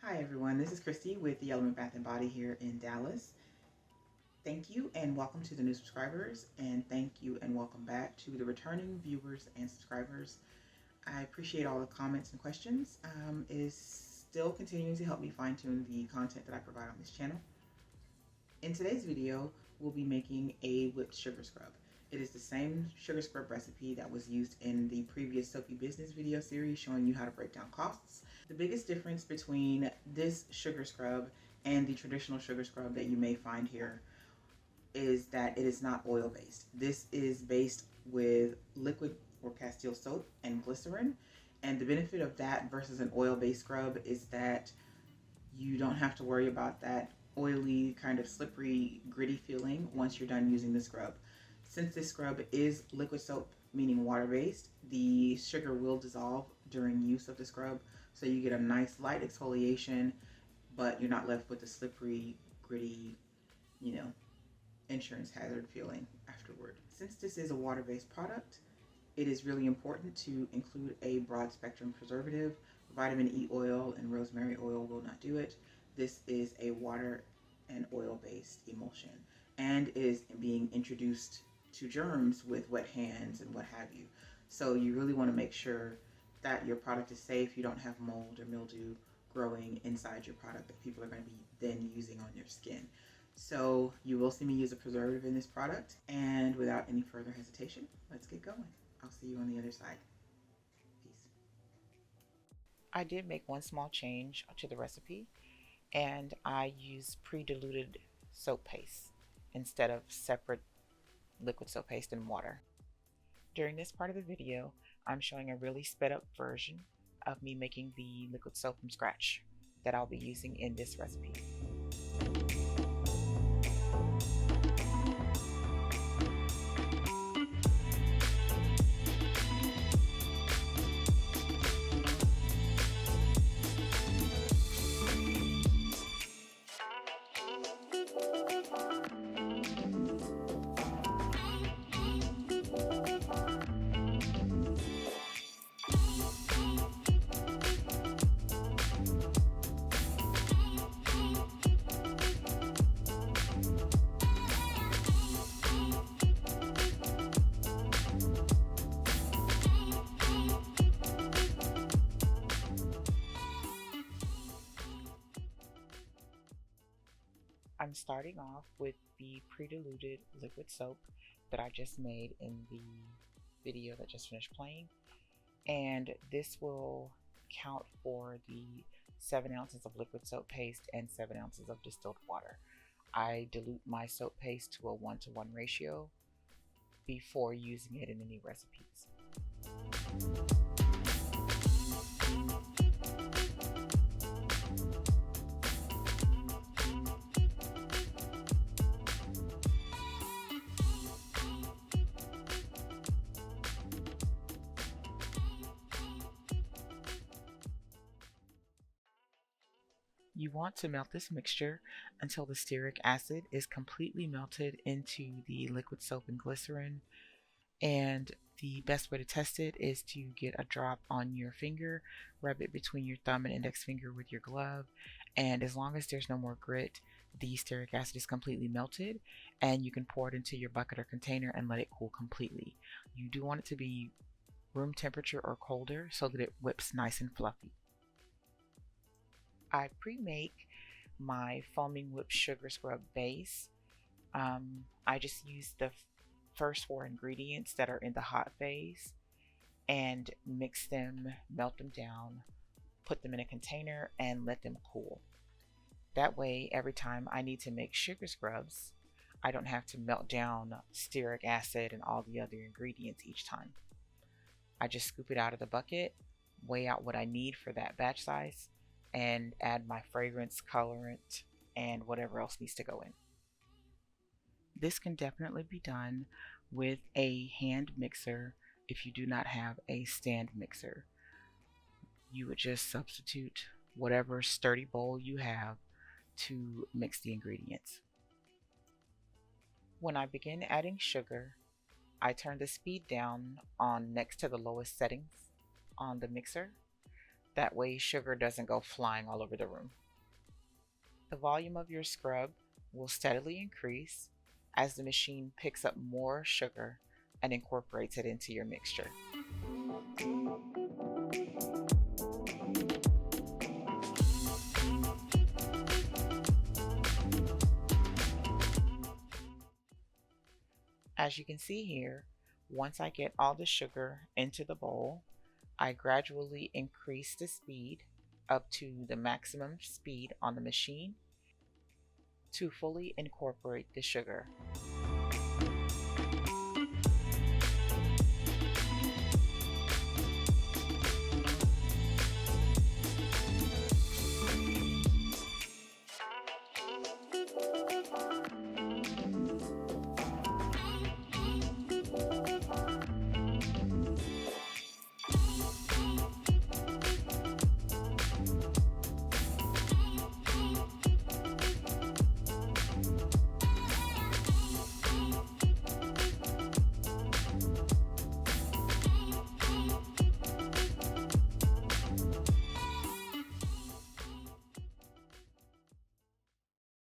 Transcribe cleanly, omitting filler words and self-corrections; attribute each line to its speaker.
Speaker 1: Hi everyone, this is Christy with the Element Bath & Body here in Dallas. Thank you and welcome to the new subscribers, and thank you and welcome back to the returning viewers and subscribers. I appreciate all the comments and questions. It is still continuing to help me fine-tune the content that I provide on this channel. In today's video, we'll be making a whipped sugar scrub. It is the same sugar scrub recipe that was used in the previous Soapy Business video series showing you how to break down costs. The biggest difference between this sugar scrub and the traditional sugar scrub that you may find here is that it is not oil based. This is based with liquid or Castile soap and glycerin, and the benefit of that versus an oil based scrub is that you don't have to worry about that oily, kind of slippery, gritty feeling once you're done using the scrub. Since this scrub is liquid soap, meaning water-based, the sugar will dissolve during use of the scrub, so you get a nice light exfoliation, but you're not left with the slippery, gritty, insurance hazard feeling afterward. Since this is a water-based product, it is really important to include a broad spectrum preservative. Vitamin E oil and rosemary oil will not do it. This is a water and oil-based emulsion, and is being introduced to germs with wet hands and what have you. So you really want to make sure that your product is safe. You don't have mold or mildew growing inside your product that people are going to be then using on your skin. So you will see me use a preservative in this product, and without any further hesitation, let's get going. I'll see you on the other side. Peace.
Speaker 2: I did make one small change to the recipe, and I use pre-diluted soap paste instead of separate liquid soap paste and water. During this part of the video, I'm showing a really sped up version of me making the liquid soap from scratch that I'll be using in this recipe. I'm starting off with the pre-diluted liquid soap that I just made in the video that just finished playing, and this will count for the 7 ounces of liquid soap paste and 7 ounces of distilled water. I dilute my soap paste to a 1-to-1 ratio before using it in any recipes. You want to melt this mixture until the stearic acid is completely melted into the liquid soap and glycerin, and the best way to test it is to get a drop on your finger, rub it between your thumb and index finger with your glove, and as long as there's no more grit, the stearic acid is completely melted, and you can pour it into your bucket or container and let it cool completely. You do want it to be room temperature or colder so that it whips nice and fluffy. I pre-make my foaming whipped sugar scrub base. I just use the first 4 ingredients that are in the hot phase and mix them, melt them down, put them in a container, and let them cool. That way, every time I need to make sugar scrubs, I don't have to melt down stearic acid and all the other ingredients each time. I just scoop it out of the bucket, weigh out what I need for that batch size, and add my fragrance, colorant, and whatever else needs to go in. This can definitely be done with a hand mixer if you do not have a stand mixer. You would just substitute whatever sturdy bowl you have to mix the ingredients. When I begin adding sugar, I turn the speed down on next to the lowest settings on the mixer. That way sugar doesn't go flying all over the room. The volume of your scrub will steadily increase as the machine picks up more sugar and incorporates it into your mixture. As you can see here, once I get all the sugar into the bowl, I gradually increase the speed up to the maximum speed on the machine to fully incorporate the sugar.